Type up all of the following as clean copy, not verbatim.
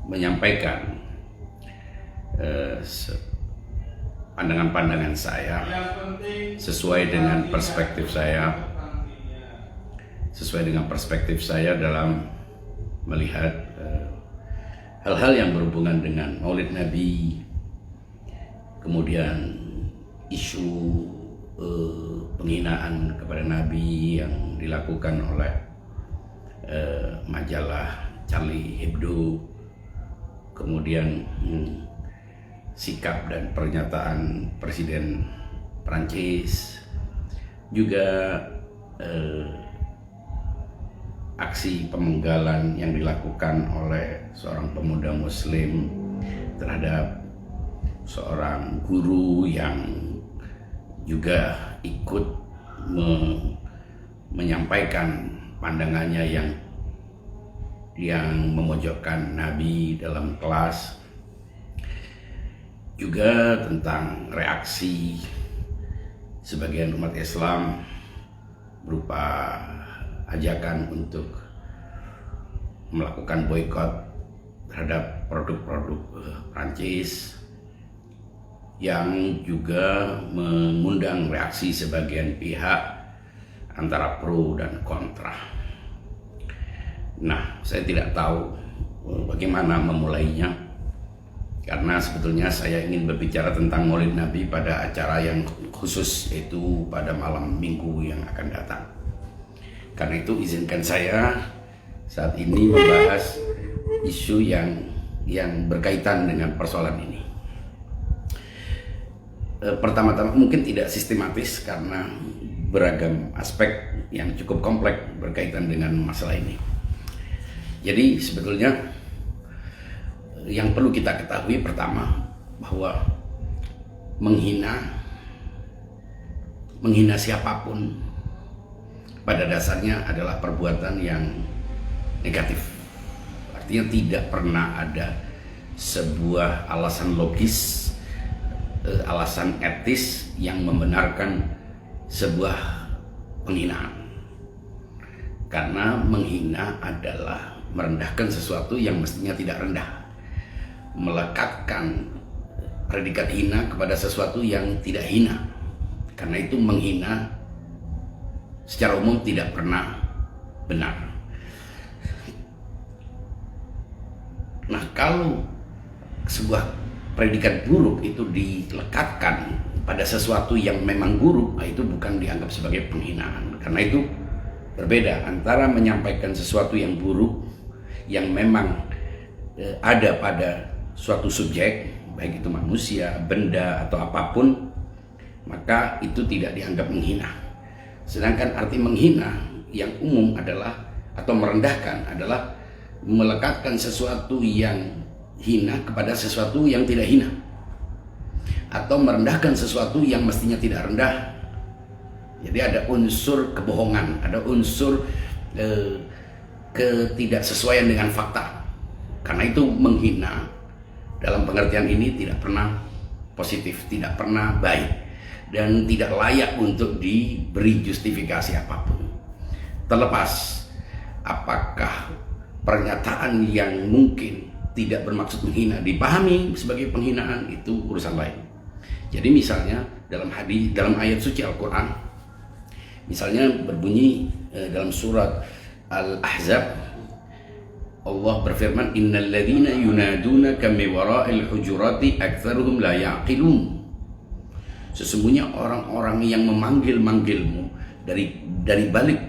menyampaikan pandangan-pandangan saya sesuai dengan perspektif saya dalam melihat hal-hal yang berhubungan dengan Maulid Nabi, kemudian isu penghinaan kepada Nabi yang dilakukan oleh majalah Charlie Hebdo, kemudian sikap dan pernyataan Presiden Prancis, juga aksi pemenggalan yang dilakukan oleh seorang pemuda Muslim terhadap seorang guru yang juga ikut menyampaikan pandangannya yang memojokkan Nabi dalam kelas, juga tentang reaksi sebagian umat Islam berupa ajakan untuk melakukan boikot terhadap produk-produk Prancis, yang juga mengundang reaksi sebagian pihak antara pro dan kontra. Nah, saya tidak tahu bagaimana memulainya, karena sebetulnya saya ingin berbicara tentang Maulid Nabi pada acara yang khusus, yaitu pada malam Minggu yang akan datang. Karena itu izinkan saya saat ini membahas isu yang berkaitan dengan persoalan ini. Pertama-tama mungkin tidak sistematis karena beragam aspek yang cukup kompleks berkaitan dengan masalah ini. Jadi sebetulnya yang perlu kita ketahui pertama, bahwa menghina siapapun pada dasarnya adalah perbuatan yang negatif. Artinya tidak pernah ada sebuah alasan logis, alasan etis yang membenarkan sebuah penghinaan. Karena menghina adalah merendahkan sesuatu yang mestinya tidak rendah, melekatkan predikat hina kepada sesuatu yang tidak hina. Karena itu menghina secara umum tidak pernah benar. Nah, kalau sebuah predikat buruk itu dilekatkan pada sesuatu yang memang buruk, itu bukan dianggap sebagai penghinaan. Karena itu berbeda antara menyampaikan sesuatu yang buruk yang memang ada pada suatu subjek, baik itu manusia, benda, atau apapun, maka itu tidak dianggap menghina. Sedangkan arti menghina yang umum adalah, atau merendahkan adalah melekatkan sesuatu yang hina kepada sesuatu yang tidak hina, atau merendahkan sesuatu yang mestinya tidak rendah. Jadi ada unsur kebohongan, ada unsur ketidaksesuaian dengan fakta. Karena itu menghina dalam pengertian ini tidak pernah positif, tidak pernah baik, dan tidak layak untuk diberi justifikasi apapun. Terlepas apakah pernyataan yang mungkin tidak bermaksud menghina dipahami sebagai penghinaan, itu urusan lain. Jadi misalnya dalam ayat suci Al-Quran, misalnya berbunyi dalam surat Al-Ahzab, Allah berfirman, innal ladzina yunadunaka min wara'il hujurati aktsaruhum la yaqilun. Sesungguhnya orang-orang yang memanggil-manggilmu dari balik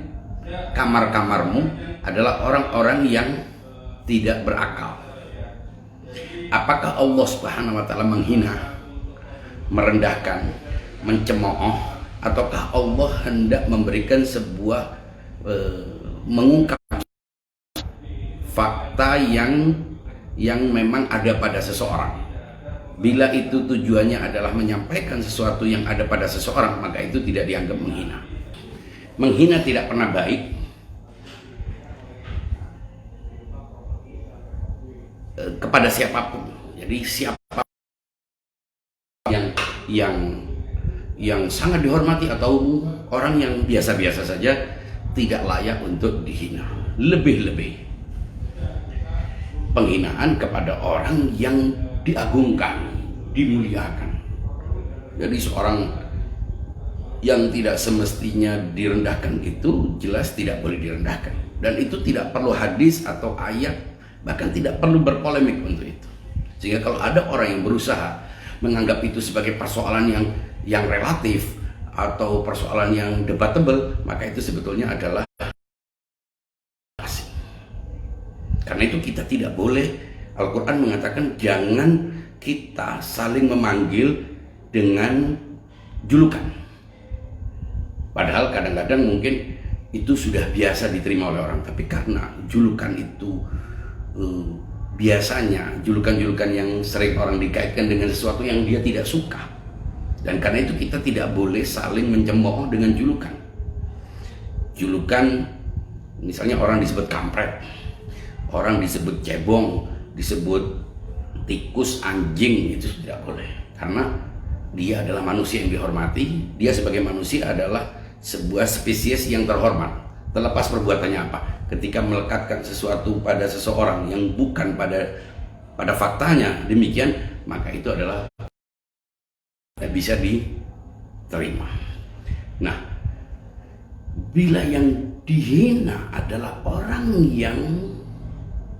kamar-kamarmu adalah orang-orang yang tidak berakal. Apakah Allah Subhanahu wa taala menghina, merendahkan, mencemooh, ataukah Allah hendak memberikan sebuah mengungkap fakta yang memang ada pada seseorang? Bila itu tujuannya adalah menyampaikan sesuatu yang ada pada seseorang, maka itu tidak dianggap menghina. Menghina tidak pernah baik. Kepada siapapun. Jadi siapa yang sangat dihormati atau orang yang biasa-biasa saja tidak layak untuk dihina. Lebih-lebih penghinaan kepada orang yang diagungkan, dimuliakan. Jadi seorang yang tidak semestinya direndahkan itu jelas tidak boleh direndahkan, dan itu tidak perlu hadis atau ayat, bahkan tidak perlu berpolemik untuk itu. Sehingga kalau ada orang yang berusaha menganggap itu sebagai persoalan yang relatif atau persoalan yang debatable, maka itu sebetulnya adalah asing. Karena itu kita tidak boleh, Al-Quran mengatakan jangan kita saling memanggil dengan julukan. Padahal kadang-kadang mungkin itu sudah biasa diterima oleh orang, tapi karena julukan itu biasanya julukan-julukan yang sering orang dikaitkan dengan sesuatu yang dia tidak suka, dan karena itu kita tidak boleh saling mencemooh dengan julukan. Julukan, misalnya orang disebut kampret, orang disebut cebong, disebut tikus, anjing, itu tidak boleh, karena dia adalah manusia yang dihormati. Dia sebagai manusia adalah sebuah spesies yang terhormat, terlepas perbuatannya apa. Ketika melekatkan sesuatu pada seseorang yang bukan pada faktanya demikian, maka itu adalah tidak bisa diterima. Nah, bila yang dihina adalah orang yang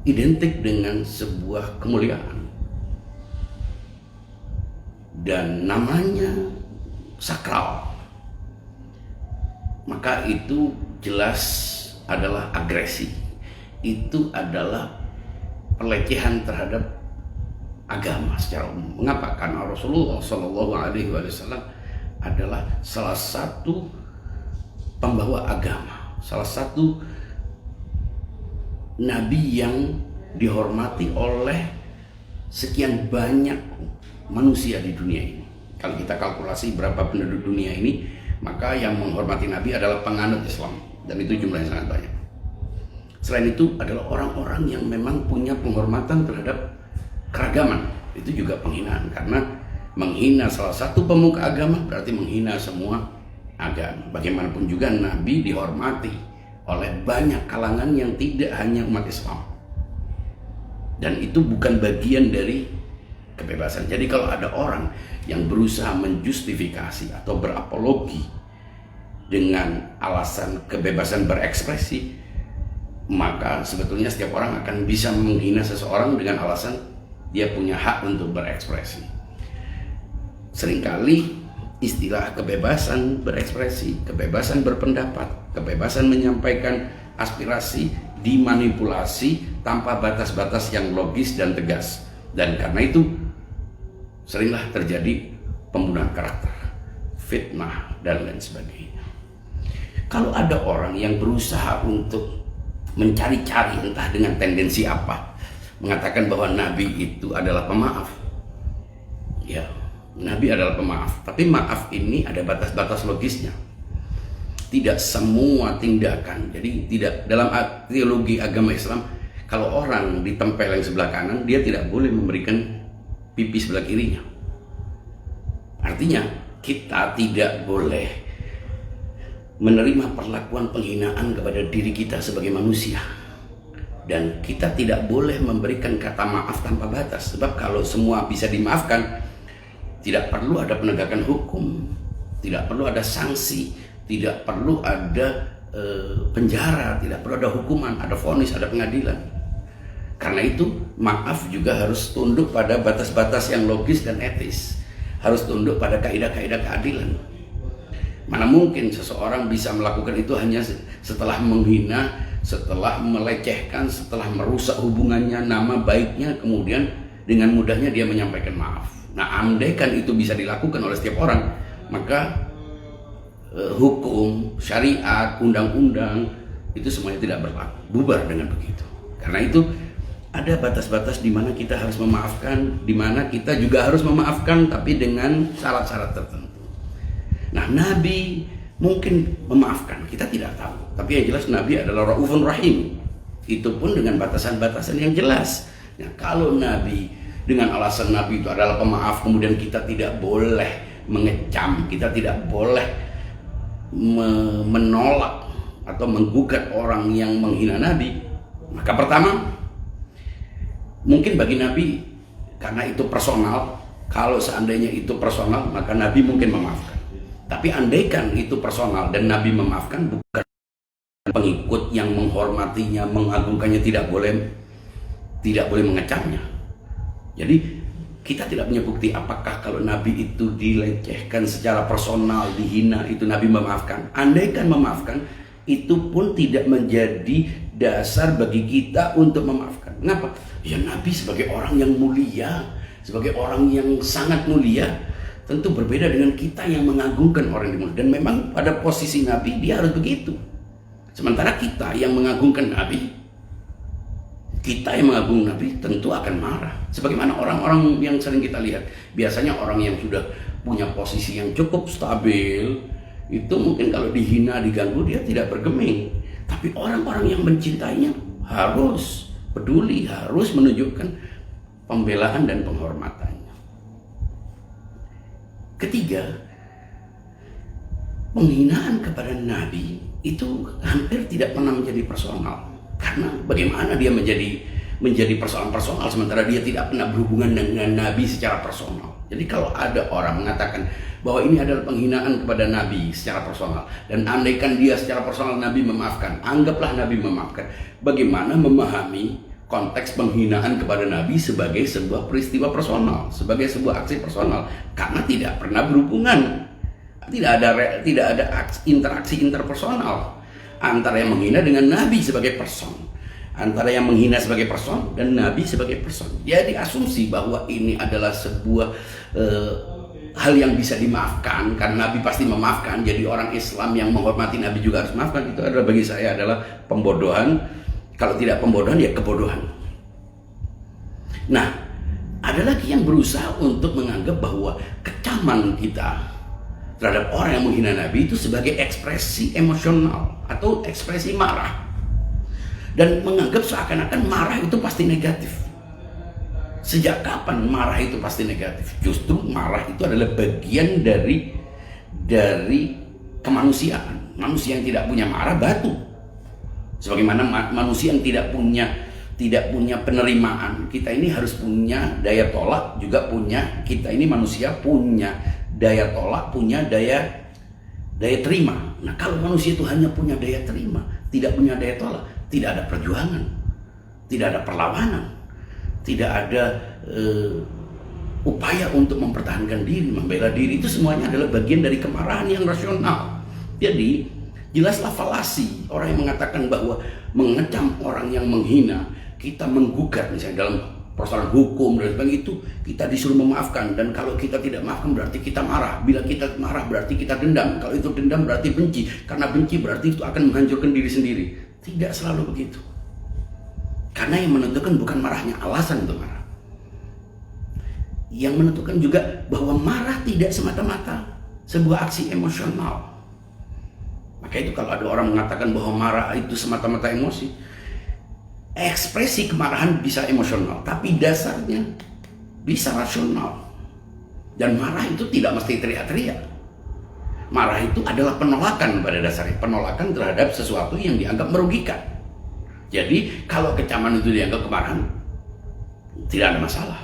identik dengan sebuah kemuliaan dan namanya sakral, maka itu jelas adalah agresi. Itu adalah pelecehan terhadap agama secara umum. Mengapa? Karena Rasulullah SAW adalah salah satu pembawa agama, salah satu nabi yang dihormati oleh sekian banyak manusia di dunia ini. Kalau kita kalkulasi berapa penduduk dunia ini, maka yang menghormati nabi adalah penganut Islam, dan itu jumlahnya sangat banyak. Selain itu adalah orang-orang yang memang punya penghormatan terhadap keragaman. Itu juga penghinaan, karena menghina salah satu pemuka agama berarti menghina semua agama. Bagaimanapun juga nabi dihormati oleh banyak kalangan yang tidak hanya umat Islam, dan itu bukan bagian dari kebebasan. Jadi kalau ada orang yang berusaha menjustifikasi atau berapologi dengan alasan kebebasan berekspresi, maka sebetulnya setiap orang akan bisa menghina seseorang dengan alasan dia punya hak untuk berekspresi. Seringkali istilah kebebasan berekspresi, kebebasan berpendapat, kebebasan menyampaikan aspirasi dimanipulasi tanpa batas-batas yang logis dan tegas, dan karena itu seringlah terjadi pembunuhan karakter, fitnah, dan lain sebagainya. Kalau ada orang yang berusaha untuk mencari-cari entah dengan tendensi apa, mengatakan bahwa Nabi itu adalah pemaaf, ya, Nabi adalah pemaaf, tapi maaf ini ada batas-batas logisnya. Tidak semua tindakan, jadi tidak dalam teologi agama Islam, kalau orang ditempel yang sebelah kanan, dia tidak boleh memberikan pipi sebelah kirinya. Artinya kita tidak boleh menerima perlakuan penghinaan kepada diri kita sebagai manusia, dan kita tidak boleh memberikan kata maaf tanpa batas. Sebab kalau semua bisa dimaafkan, tidak perlu ada penegakan hukum, tidak perlu ada sanksi, tidak perlu ada penjara, tidak perlu ada hukuman, ada vonis, ada pengadilan. Karena itu maaf juga harus tunduk pada batas-batas yang logis dan etis, harus tunduk pada kaidah-kaidah keadilan. Mana mungkin seseorang bisa melakukan itu hanya setelah menghina, setelah melecehkan, setelah merusak hubungannya, nama baiknya, kemudian dengan mudahnya dia menyampaikan maaf. Nah, andaikan itu bisa dilakukan oleh setiap orang, maka hukum, syariat, undang-undang itu semuanya tidak berlaku, bubar dengan begitu. Karena itu ada batas-batas di mana kita harus memaafkan, di mana kita juga harus memaafkan, tapi dengan syarat-syarat tertentu. Nah, Nabi mungkin memaafkan, kita tidak tahu. Tapi yang jelas Nabi adalah Raufun Rahim. Itu pun dengan batasan-batasan yang jelas. Nah, kalau Nabi dengan alasan Nabi itu adalah pemaaf, kemudian kita tidak boleh mengecam, kita tidak boleh menolak atau menggugat orang yang menghina Nabi, maka pertama, Mungkin bagi Nabi, karena itu personal, kalau seandainya itu personal, maka Nabi mungkin memaafkan. Tapi andaikan itu personal dan Nabi memaafkan, bukan pengikut yang menghormatinya, mengagungkannya tidak boleh mengecamnya. Jadi kita tidak punya bukti apakah kalau Nabi itu dilecehkan secara personal, dihina, itu Nabi memaafkan. Andaikan memaafkan, itu pun tidak menjadi dasar bagi kita untuk memaafkan. Kenapa? Ya Nabi sebagai orang yang mulia, sebagai orang yang sangat mulia, tentu berbeda dengan kita yang mengagungkan orang yang mulia. Dan memang pada posisi Nabi dia harus begitu. Sementara kita yang mengagungkan Nabi, tentu akan marah. Sebagaimana orang-orang yang sering kita lihat, biasanya orang yang sudah punya posisi yang cukup stabil, itu mungkin kalau dihina, diganggu, dia tidak bergeming. Tapi orang-orang yang mencintainya harus peduli, harus menunjukkan pembelaan dan penghormatannya. Ketiga, penghinaan kepada Nabi itu hampir tidak pernah menjadi personal. Karena bagaimana dia menjadi persoalan personal sementara dia tidak pernah berhubungan dengan Nabi secara personal. Jadi kalau ada orang mengatakan bahwa ini adalah penghinaan kepada Nabi secara personal, dan andaikan dia secara personal Nabi memaafkan, anggaplah Nabi memaafkan. Bagaimana memahami konteks penghinaan kepada Nabi sebagai sebuah peristiwa personal, sebagai sebuah aksi personal, karena tidak pernah berhubungan, tidak ada interaksi interpersonal antara yang menghina dengan Nabi sebagai person, antara yang menghina sebagai person dan Nabi sebagai person. Jadi asumsi bahwa ini adalah sebuah hal yang bisa dimaafkan karena Nabi pasti memaafkan. Jadi orang Islam yang menghormati Nabi juga harus maafkan. Itu adalah bagi saya adalah pembodohan. Kalau tidak pembodohan ya kebodohan. Nah, ada lagi yang berusaha untuk menganggap bahwa kecaman kita terhadap orang yang menghina Nabi itu sebagai ekspresi emosional atau ekspresi marah, dan menganggap seakan-akan marah itu pasti negatif. Sejak kapan marah itu pasti negatif? Justru marah itu adalah bagian dari kemanusiaan. Manusia yang tidak punya marah batu. Sebagaimana manusia yang tidak punya penerimaan, kita ini harus punya daya tolak, juga kita ini manusia punya daya tolak, punya daya terima. Nah, kalau manusia itu hanya punya daya terima, tidak punya daya tolak, tidak ada perjuangan, tidak ada perlawanan, tidak ada upaya untuk mempertahankan diri, membela diri. Itu semuanya adalah bagian dari kemarahan yang rasional. Jadi jelaslah falasi orang yang mengatakan bahwa mengecam orang yang menghina, kita menggugat misalnya dalam persoalan hukum dan sebagainya, itu kita disuruh memaafkan, dan kalau kita tidak maafkan berarti kita marah. Bila kita marah berarti kita dendam. Kalau itu dendam berarti benci. Karena benci berarti itu akan menghancurkan diri sendiri. Tidak selalu begitu. Karena yang menentukan bukan marahnya, alasan untuk marah. Yang menentukan juga bahwa marah tidak semata-mata sebuah aksi emosional. Maka itu kalau ada orang mengatakan bahwa marah itu semata-mata emosi, ekspresi kemarahan bisa emosional, tapi dasarnya bisa rasional. Dan marah itu tidak mesti teriak-teriak. Marah itu adalah penolakan pada dasarnya, penolakan terhadap sesuatu yang dianggap merugikan. Jadi kalau kecaman itu dianggap kemarahan, tidak ada masalah.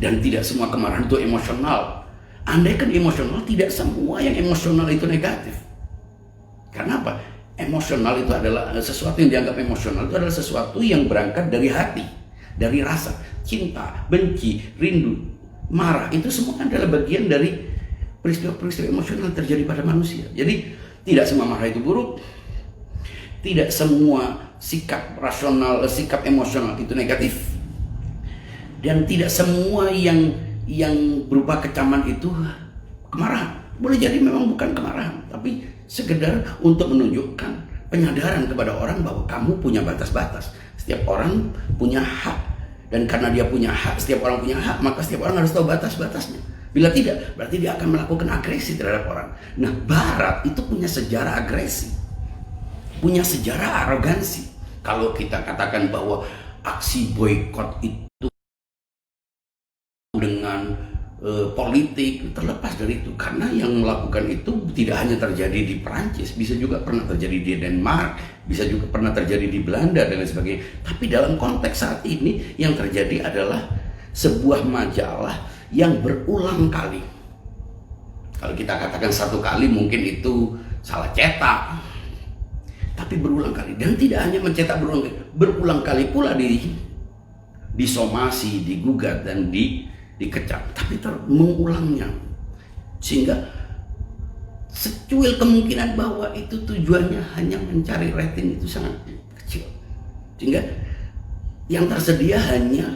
Dan tidak semua kemarahan itu emosional. Andaikan emosional, tidak semua yang emosional itu negatif. Karena apa? Emosional itu adalah sesuatu yang dianggap emosional, itu adalah sesuatu yang berangkat dari hati, dari rasa, cinta, benci, rindu, marah. Itu semua adalah bagian dari peristiwa-peristiwa emosional yang terjadi pada manusia. Jadi tidak semua marah itu buruk, tidak semua sikap rasional, sikap emosional itu negatif, dan tidak semua yang berupa kecaman itu kemarahan. Boleh jadi memang bukan kemarahan, tapi sekedar untuk menunjukkan penyadaran kepada orang bahwa kamu punya batas-batas. Setiap orang punya hak, dan karena dia punya hak, setiap orang punya hak, maka setiap orang harus tahu batas-batasnya. Bila tidak, berarti dia akan melakukan agresi terhadap orang. Nah, Barat itu punya sejarah agresi, punya sejarah arogansi. Kalau kita katakan bahwa aksi boykot itu dengan politik, terlepas dari itu. Karena yang melakukan itu tidak hanya terjadi di Perancis, bisa juga pernah terjadi di Denmark, bisa juga pernah terjadi di Belanda dan lain sebagainya. Tapi dalam konteks saat ini yang terjadi adalah sebuah majalah yang berulang kali. Kalau kita katakan satu kali mungkin itu salah cetak, tapi berulang kali. Dan tidak hanya mencetak berulang kali pula disomasi, digugat dan dikecam, tapi mengulangnya, sehingga secuil kemungkinan bahwa itu tujuannya hanya mencari rating itu sangat kecil, sehingga yang tersedia hanya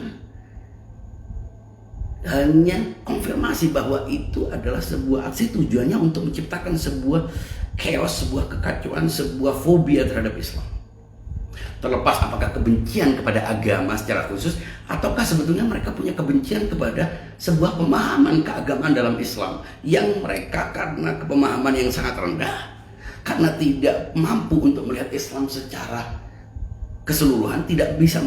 konfirmasi bahwa itu adalah sebuah aksi tujuannya untuk menciptakan sebuah chaos, sebuah kekacauan, sebuah fobia terhadap Islam. Terlepas apakah kebencian kepada agama secara khusus, ataukah sebetulnya mereka punya kebencian kepada sebuah pemahaman keagamaan dalam Islam yang mereka karena kepemahaman yang sangat rendah, karena tidak mampu untuk melihat Islam secara keseluruhan, tidak bisa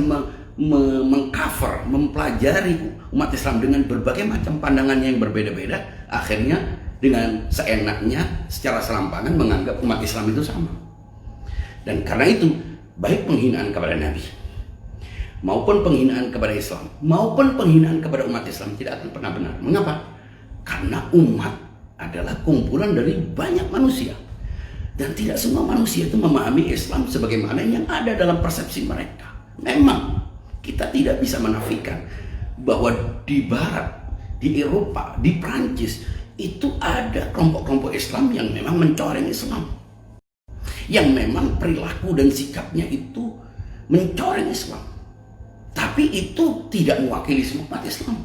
mengcover, mempelajari umat Islam dengan berbagai macam pandangannya yang berbeda-beda, akhirnya dengan seenaknya secara serampangan menganggap umat Islam itu sama. Dan karena itu, baik penghinaan kepada Nabi maupun penghinaan kepada Islam maupun penghinaan kepada umat Islam tidak akan pernah benar. Mengapa? Karena umat adalah kumpulan dari banyak manusia, dan tidak semua manusia itu memahami Islam sebagaimana yang ada dalam persepsi mereka. Memang kita tidak bisa menafikan bahwa di Barat, di Eropa, di Prancis itu ada kelompok-kelompok Islam yang memang mencoreng Islam, yang memang perilaku dan sikapnya itu mencoreng Islam. Tapi itu tidak mewakili semua umat Islam.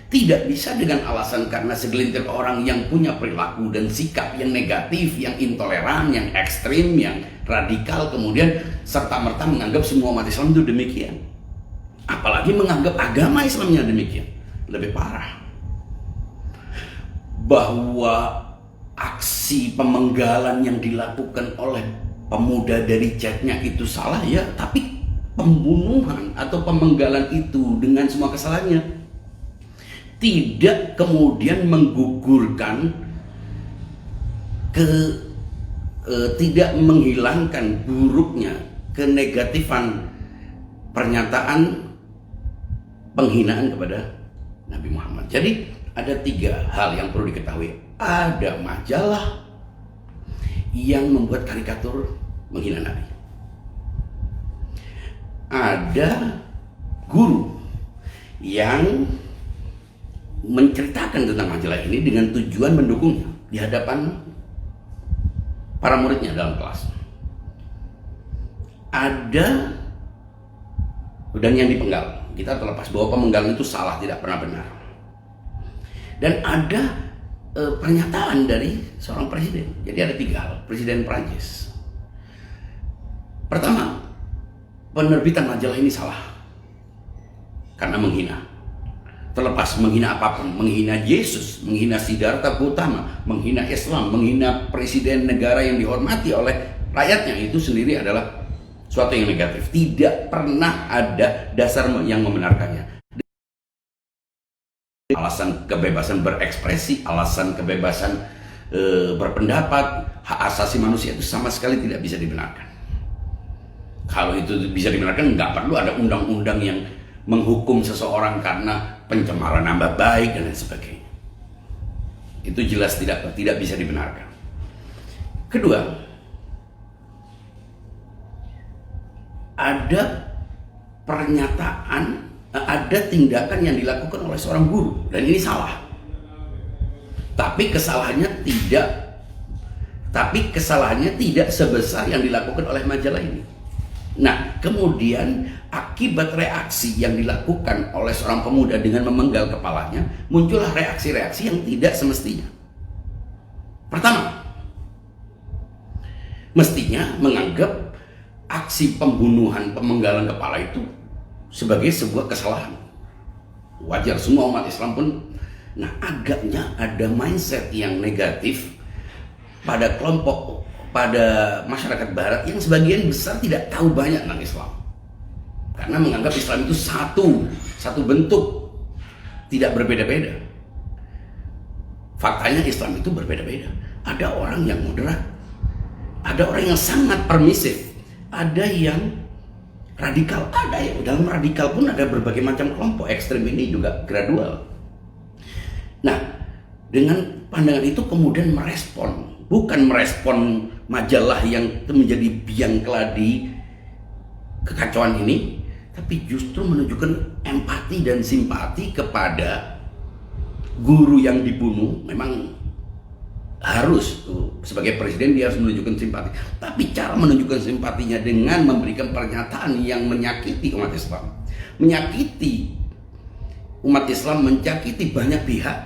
Tidak bisa dengan alasan karena segelintir orang yang punya perilaku dan sikap yang negatif, yang intoleran, yang ekstrim, yang radikal, kemudian serta-merta menganggap semua umat Islam itu demikian. Apalagi menganggap agama Islamnya demikian. Lebih parah, bahwa aksi pemenggalan yang dilakukan oleh pemuda dari chatnya itu salah, ya, tapi pembunuhan atau pemenggalan itu dengan semua kesalahannya tidak kemudian menggugurkan tidak menghilangkan buruknya kenegatifan pernyataan penghinaan kepada Nabi Muhammad. Jadi ada 3 hal yang perlu diketahui. Ada majalah yang membuat karikatur menghina Nabi. Ada guru yang menceritakan tentang majalah ini dengan tujuan mendukungnya di hadapan para muridnya dalam kelas. Ada, dan yang dipenggal. Kita terlepas bahwa pemenggalan itu salah, tidak pernah benar. Dan ada pernyataan dari seorang presiden. Jadi ada 3 hal. Presiden Prancis. Pertama, penerbitan majalah ini salah karena menghina. Terlepas menghina apapun, menghina Yesus, menghina Siddhartha Gautama, menghina Islam, menghina presiden negara yang dihormati oleh rakyatnya, itu sendiri adalah suatu yang negatif. Tidak pernah ada dasar yang membenarkannya. Alasan kebebasan berekspresi, alasan kebebasan berpendapat, hak asasi manusia itu sama sekali tidak bisa dibenarkan. Kalau itu bisa dibenarkan, nggak perlu ada undang-undang yang menghukum seseorang karena pencemaran nama baik dan lain sebagainya. Itu jelas tidak bisa dibenarkan. Kedua, ada pernyataan, ada tindakan yang dilakukan oleh seorang guru, dan ini salah. Tapi kesalahannya tidak sebesar yang dilakukan oleh majalah ini. Nah, kemudian akibat reaksi yang dilakukan oleh seorang pemuda dengan memenggal kepalanya, muncullah reaksi-reaksi yang tidak semestinya. Pertama, mestinya menganggap aksi pembunuhan, pemenggalan kepala itu sebagai sebuah kesalahan. Wajar, semua umat Islam pun. Nah, agaknya ada mindset yang negatif pada kelompok, pada masyarakat Barat yang sebagian besar tidak tahu banyak tentang Islam, karena menganggap Islam itu satu bentuk, tidak berbeda-beda. Faktanya Islam itu berbeda-beda. Ada orang yang moderat, ada orang yang sangat permisif, ada yang radikal, ada yang dalam radikal pun ada berbagai macam kelompok. Ekstrem ini juga gradual. Nah, dengan pandangan itu kemudian bukan merespon majalah yang menjadi biang keladi kekacauan ini, tapi justru menunjukkan empati dan simpati kepada guru yang dibunuh. Memang harus sebagai presiden dia harus menunjukkan simpati, tapi cara menunjukkan simpatinya dengan memberikan pernyataan yang menyakiti umat Islam, menyakiti banyak pihak,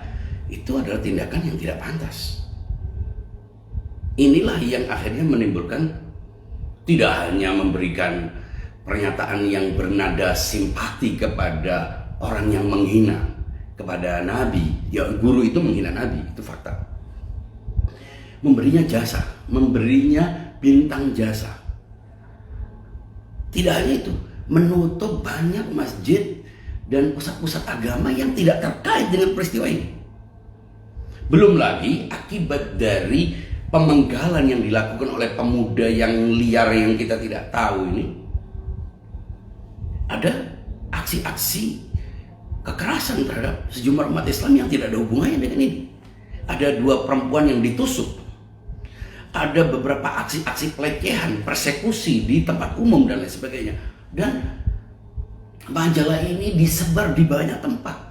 itu adalah tindakan yang tidak pantas. Inilah yang akhirnya menimbulkan tidak hanya memberikan pernyataan yang bernada simpati kepada orang yang menghina kepada Nabi, ya guru itu menghina Nabi, itu fakta. Memberinya jasa, memberinya bintang jasa. Tidak hanya itu, menutup banyak masjid dan pusat-pusat agama yang tidak terkait dengan peristiwa ini. Belum lagi akibat dari pemenggalan yang dilakukan oleh pemuda yang liar yang kita tidak tahu ini. Ada aksi-aksi kekerasan terhadap sejumlah umat Islam yang tidak ada hubungannya dengan ini. Ada 2 perempuan yang ditusuk. Ada beberapa aksi-aksi pelecehan, persekusi di tempat umum dan lain sebagainya. Dan majalah ini disebar di banyak tempat.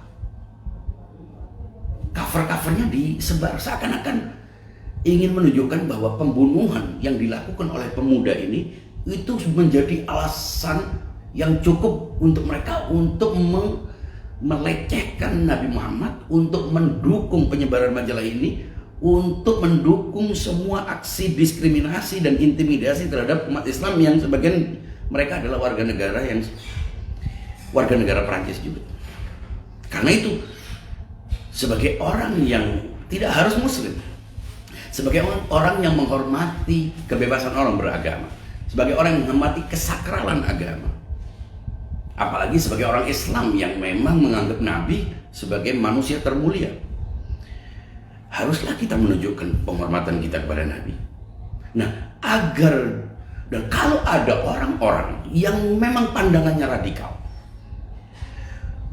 Cover-covernya disebar seakan-akan ingin menunjukkan bahwa pembunuhan yang dilakukan oleh pemuda ini itu menjadi alasan yang cukup untuk mereka untuk melecehkan Nabi Muhammad, untuk mendukung penyebaran majalah ini, untuk mendukung semua aksi diskriminasi dan intimidasi terhadap umat Islam yang sebagian mereka adalah warga negara Perancis juga. Karena itu, sebagai orang yang tidak harus muslim, sebagai orang yang menghormati kebebasan orang beragama, sebagai orang yang menghormati kesakralan agama, apalagi sebagai orang Islam yang memang menganggap Nabi sebagai manusia termulia, haruslah kita menunjukkan penghormatan kita kepada Nabi. Nah, dan kalau ada orang-orang yang memang pandangannya radikal,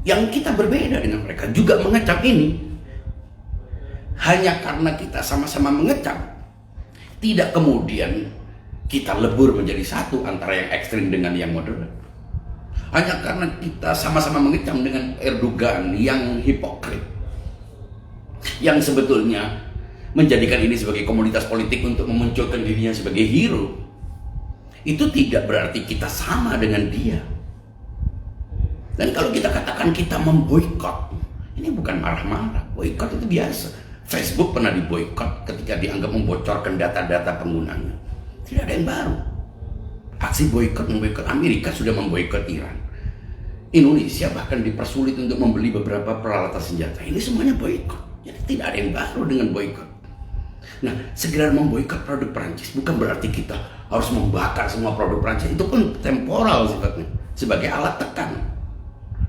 yang kita berbeda dengan mereka juga mengecap ini, hanya karena kita sama-sama mengecap, tidak kemudian kita lebur menjadi satu antara yang ekstrim dengan yang moderat. Hanya karena kita sama-sama mengecam dengan Erdogan yang hipokrit, yang sebetulnya menjadikan ini sebagai komoditas politik untuk memunculkan dirinya sebagai hero, itu tidak berarti kita sama dengan dia. Dan kalau kita katakan kita memboikot, ini bukan marah-marah. Boikot itu biasa. Facebook pernah diboikot ketika dianggap membocorkan data-data penggunanya. Tidak ada yang baru. Aksi memboikot Amerika sudah memboikot Iran. Indonesia bahkan dipersulit untuk membeli beberapa peralatan senjata. Ini semuanya boikot. Jadi tidak ada yang baru dengan boikot. Nah, sekedar memboikot produk Perancis bukan berarti kita harus membakar semua produk Perancis. Itu pun temporal sifatnya, sebagai alat tekan,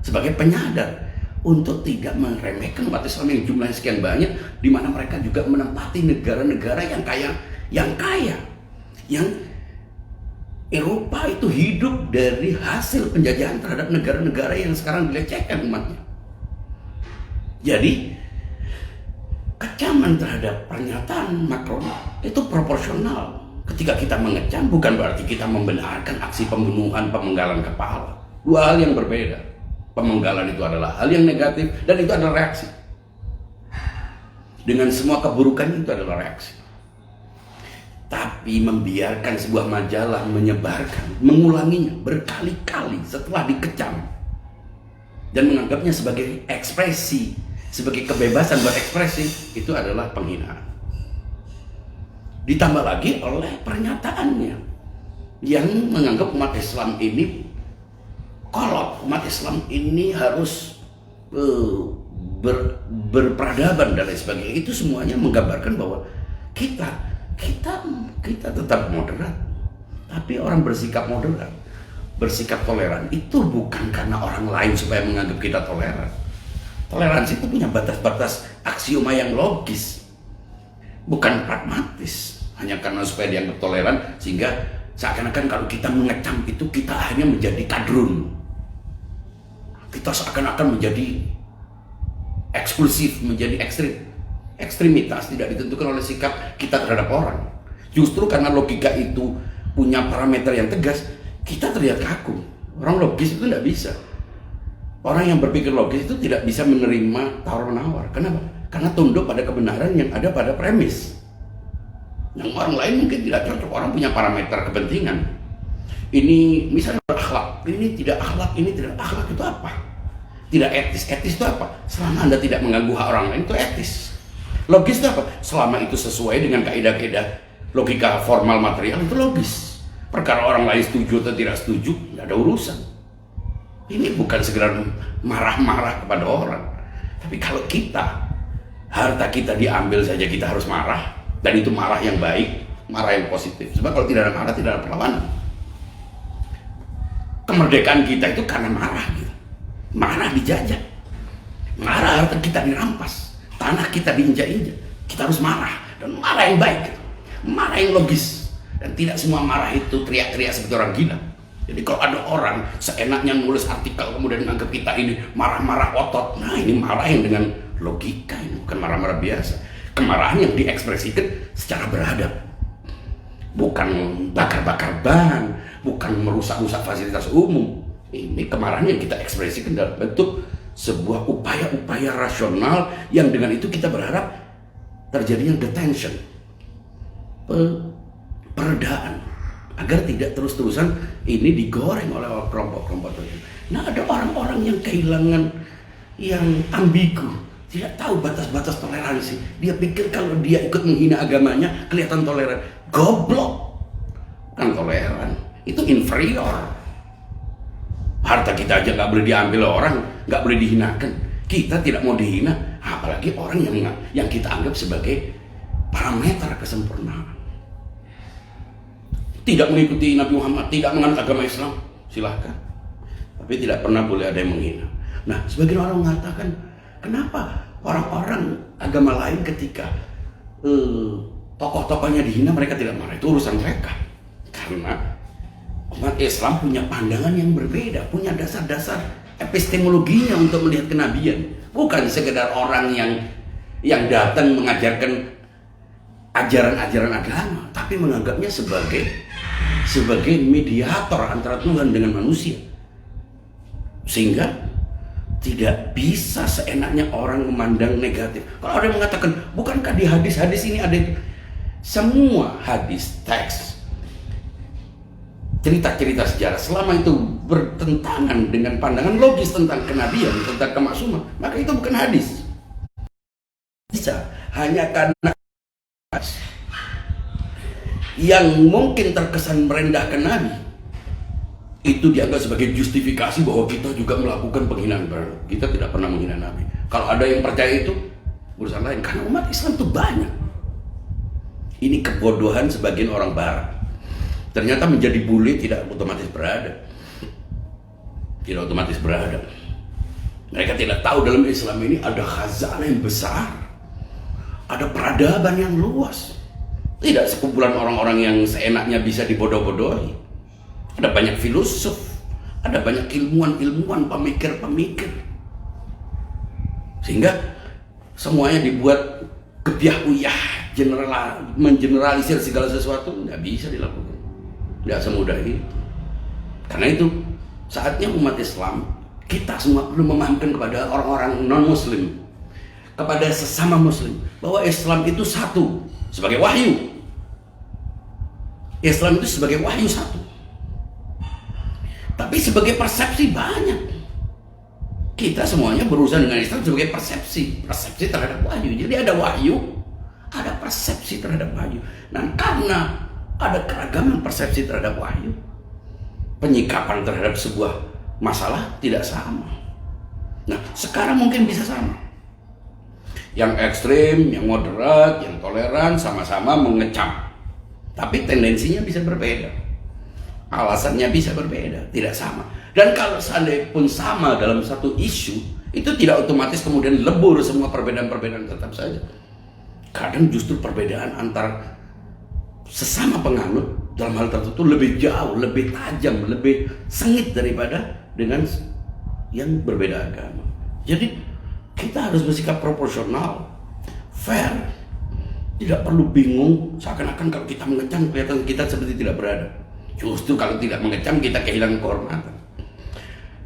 sebagai penyadar untuk tidak meremehkan umat Islam yang jumlahnya sekian banyak, di mana mereka juga menempati negara-negara yang kaya, yang Eropa itu hidup dari hasil penjajahan terhadap negara-negara yang sekarang dilecehkan umatnya. Jadi kecaman terhadap pernyataan Macron itu proporsional. Ketika kita mengecam bukan berarti kita membenarkan aksi pembunuhan, pemenggalan kepala. 2 hal yang berbeda. Pemenggalan itu adalah hal yang negatif dan itu adalah reaksi. Dengan semua keburukan itu adalah reaksi. Tapi membiarkan sebuah majalah menyebarkan, mengulanginya berkali-kali setelah dikecam dan menganggapnya sebagai ekspresi, sebagai kebebasan berekspresi, itu adalah penghinaan. Ditambah lagi oleh pernyataannya yang menganggap umat Islam ini kolot, umat Islam ini harus berperadaban dan lain sebagainya. Itu semuanya menggambarkan bahwa kita tetap moderat, tapi orang bersikap moderat, bersikap toleran itu bukan karena orang lain supaya menganggap kita toleran, Toleransi itu punya batas-batas aksioma yang logis, bukan pragmatis. Hanya karena supaya dianggap toleran, sehingga seakan-akan kalau kita mengecam itu kita hanya menjadi kadrun. Kita seakan-akan menjadi eksklusif, menjadi ekstrim. Ekstremitas tidak ditentukan oleh sikap kita terhadap orang. Justru karena logika itu punya parameter yang tegas, kita terlihat kaku. Orang logis itu tidak bisa. Orang yang berpikir logis itu tidak bisa menerima tawar-menawar. Kenapa? Karena tunduk pada kebenaran yang ada pada premis. Yang orang lain mungkin tidak cocok. Orang punya parameter kepentingan. Ini misalnya akhlak, ini tidak akhlak, ini tidak akhlak, itu apa? Tidak etis. Etis itu apa? Selama Anda tidak mengganggu hak orang lain, itu etis. Logis itu apa? Selama itu sesuai dengan kaidah-kaidah logika formal material, itu logis. Perkara orang lain setuju atau tidak setuju, tidak ada urusan. Ini bukan sekedar marah-marah kepada orang. Tapi kalau kita, harta kita diambil saja kita harus marah. Dan itu marah yang baik, marah yang positif. Sebab kalau tidak ada marah, tidak ada perlawanan. Kemerdekaan kita itu karena marah gitu. Marah dijajah. Marah harta kita dirampas. Tanah kita diinjak-injak. Kita harus marah. Dan marah yang baik gitu. Marah yang logis. Dan tidak semua marah itu teriak-teriak seperti orang gila. Jadi kalau ada orang seenaknya nulis artikel kemudian menganggap kita ini marah-marah otot. Nah ini marah yang dengan logika, ini bukan marah-marah biasa. Kemarahan yang diekspresikan secara beradab. Bukan bakar-bakar ban, bukan merusak-rusak fasilitas umum. Ini kemarahan yang kita ekspresikan dalam bentuk sebuah upaya-upaya rasional yang dengan itu kita berharap terjadinya detention, peredaan, agar tidak terus-terusan ini digoreng oleh kelompok-kelompok tertentu. Nah ada orang-orang yang kehilangan, yang ambigu, tidak tahu batas-batas toleransi. Dia pikir kalau dia ikut menghina agamanya kelihatan toleran. Goblok, bukan toleran, itu inferior. Harta kita aja nggak boleh diambil orang, nggak boleh dihinakan. Kita tidak mau dihina, apalagi orang yang kita anggap sebagai parameter kesempurnaan. Tidak mengikuti Nabi Muhammad, tidak menganut agama Islam, silahkan. Tapi tidak pernah boleh ada yang menghina. Nah, sebagian orang mengatakan, kenapa orang-orang agama lain ketika tokoh-tokohnya dihina mereka tidak marah? Itu urusan mereka. Karena umat Islam punya pandangan yang berbeda, punya dasar-dasar epistemologinya untuk melihat kenabian. Bukan sekedar orang yang datang mengajarkan ajaran-ajaran agama, tapi menganggapnya sebagai mediator antara Tuhan dengan manusia. Sehingga tidak bisa seenaknya orang memandang negatif. Kalau ada yang mengatakan, bukankah di hadis-hadis ini ada itu? Semua hadis, teks, cerita-cerita sejarah, selama itu bertentangan dengan pandangan logis tentang kenabian, tentang kemaksuman, maka itu bukan hadis. Bisa, hanya karena yang mungkin terkesan merendahkan Nabi, itu dianggap sebagai justifikasi bahwa kita juga melakukan penghinaan. Kita tidak pernah menghina Nabi. Kalau ada yang percaya itu, urusan lain. Karena umat Islam itu banyak. Ini kebodohan sebagian orang Barat. Ternyata menjadi bule tidak otomatis beradab. Tidak otomatis beradab. Mereka tidak tahu dalam Islam ini ada khazanah yang besar. Ada peradaban yang luas. Tidak sekumpulan orang-orang yang seenaknya bisa dibodoh-bodohi. Ada banyak filosof, ada banyak ilmuwan-ilmuwan, pemikir-pemikir. Sehingga semuanya dibuat gebiah-uyah, mengeneralisir segala sesuatu, nggak bisa dilakukan. Nggak semudah itu. Karena itu saatnya umat Islam, kita semua perlu memahamkan kepada orang-orang non-muslim, kepada sesama muslim, bahwa Islam itu satu, sebagai wahyu. Islam itu sebagai wahyu satu. Tapi sebagai persepsi banyak. Kita semuanya berurusan dengan Islam sebagai persepsi terhadap wahyu. Jadi ada wahyu, ada persepsi terhadap wahyu. Dan karena ada keragaman persepsi terhadap wahyu, penyikapan terhadap sebuah masalah tidak sama. Nah, sekarang mungkin bisa sama. Yang ekstrim, yang moderat, yang toleran, sama-sama mengecam. Tapi tendensinya bisa berbeda. Alasannya bisa berbeda, tidak sama. Dan kalau seandainya pun sama dalam satu isu, itu tidak otomatis kemudian lebur semua perbedaan-perbedaan, tetap saja. Kadang justru perbedaan antar sesama penganut dalam hal tertentu lebih jauh, lebih tajam, lebih sengit daripada dengan yang berbeda agama. Jadi kita harus bersikap proporsional, fair. Tidak perlu bingung seakan-akan kalau kita mengecam kelihatan kita seperti tidak beradab. Justru kalau tidak mengecam kita kehilangan kehormatan.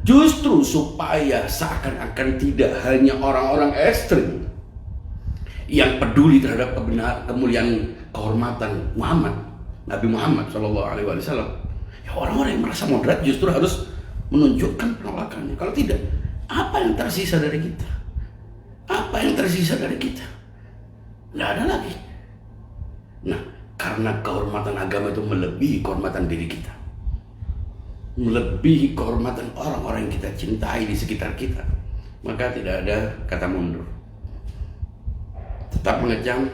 Justru supaya seakan-akan tidak hanya orang-orang ekstrim yang peduli terhadap kemuliaan kehormatan Nabi Muhammad SAW. Ya, orang-orang yang merasa moderat justru harus menunjukkan penolakannya. Kalau tidak, apa yang tersisa dari kita? Apa yang tersisa dari kita? Tidak ada lagi. Nah, karena kehormatan agama itu melebihi kehormatan diri kita, melebihi kehormatan orang-orang yang kita cintai di sekitar kita, maka tidak ada kata mundur. Tetap mengecam,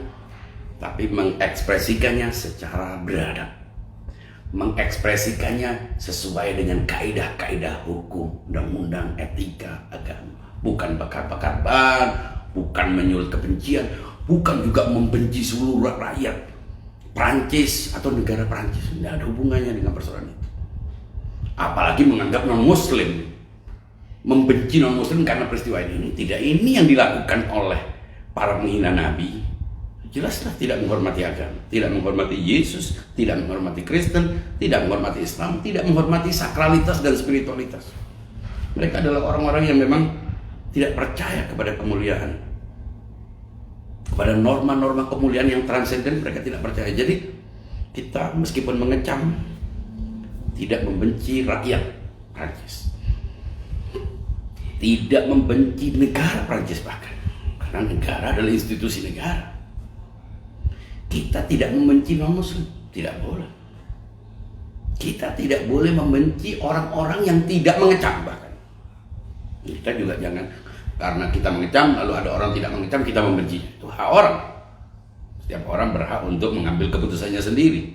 tapi mengekspresikannya secara beradab, mengekspresikannya sesuai dengan kaidah-kaidah hukum, undang-undang, etika, agama. Bukan bakar-bakar ban, bukan menyulut kebencian, bukan juga membenci seluruh rakyat Prancis atau negara Prancis. Tidak ada hubungannya dengan persoalan itu. Apalagi menganggap non-muslim, membenci non-muslim karena peristiwa ini. Tidak, ini yang dilakukan oleh para penghina Nabi. Jelaslah tidak menghormati agama, tidak menghormati Yesus, tidak menghormati Kristen, tidak menghormati Islam, tidak menghormati sakralitas dan spiritualitas. Mereka adalah orang-orang yang memang tidak percaya kepada kemuliaan, kepada norma-norma kemuliaan yang transenden. Mereka tidak percaya. Jadi kita meskipun mengecam, tidak membenci rakyat Prancis, tidak membenci negara Prancis bahkan, karena negara adalah institusi negara. Kita tidak membenci non-muslim, tidak boleh. Kita tidak boleh membenci orang-orang yang tidak mengecam bahkan. Kita juga jangan karena kita mengecam lalu ada orang tidak mengecam kita membenci. Itu hak orang. Setiap orang berhak untuk mengambil keputusannya sendiri.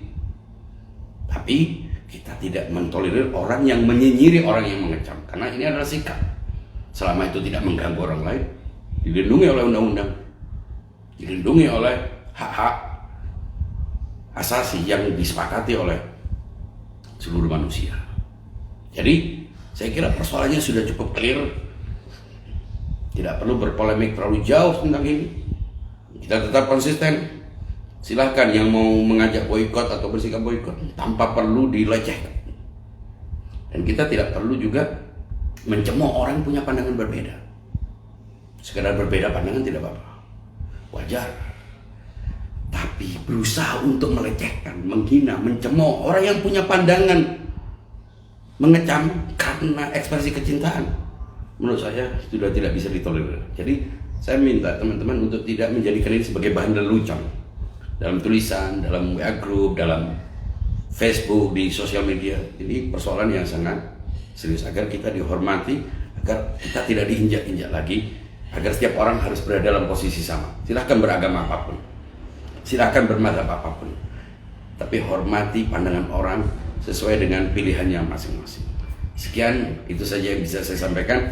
Tapi kita tidak mentolerir orang yang menyinyiri orang yang mengecam, karena ini adalah sikap. Selama itu tidak mengganggu orang lain, dilindungi oleh undang-undang, dilindungi oleh hak-hak asasi yang disepakati oleh seluruh manusia. Jadi saya kira persoalannya sudah cukup clear. Tidak perlu berpolemik terlalu jauh tentang ini. Kita tetap konsisten. Silahkan yang mau mengajak boikot atau bersikap boikot tanpa perlu dilecehkan. Dan kita tidak perlu juga mencemooh orang punya pandangan berbeda. Sekedar berbeda pandangan tidak apa-apa, wajar. Tapi berusaha untuk melecehkan, menghina, mencemooh orang yang punya pandangan, mengecam karena ekspresi kecintaan, menurut saya sudah tidak bisa ditolerir. Jadi saya minta teman-teman untuk tidak menjadikan ini sebagai bahan lelucon dalam tulisan, dalam WA group, dalam Facebook, di sosial media. Ini persoalan yang sangat serius, agar kita dihormati, agar kita tidak diinjak-injak lagi, agar setiap orang harus berada dalam posisi sama. Silahkan beragama apapun, silahkan bermadzhab apapun, tapi hormati pandangan orang sesuai dengan pilihannya masing-masing. Sekian, itu saja yang bisa saya sampaikan.